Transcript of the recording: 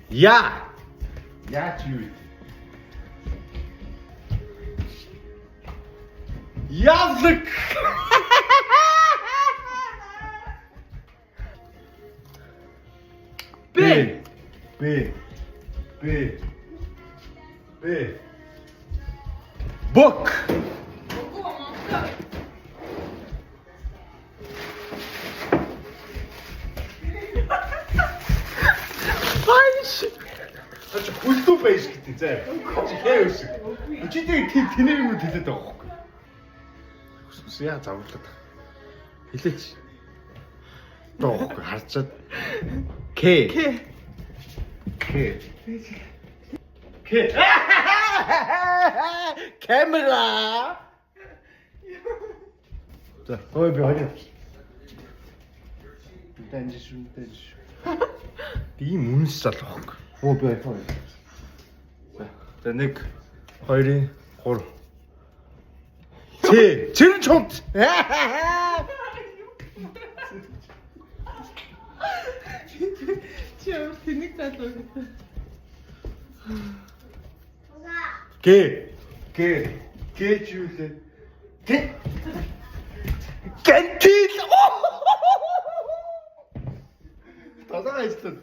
Я. Яаж юу вэ? Язык. Б. Бок. Ачаа хүлдүү байж гэдэг заа. Чи хээ өсөг. Чи тэнийг юм хэлээд байгаа байхгүй. Хүсвс яа завлаад. Хэлээч. Тоохгүй харчаад. К. Камера. За, ой би хаяа. Дэнжиш. Тийм үнс залах. Оо би хаяа. За 1 2 3. Чирэн чонт. Чи ямар тэнэг залуу гэдэг. Гэж юу лээ? Гантил. Тазаа ажиллаа.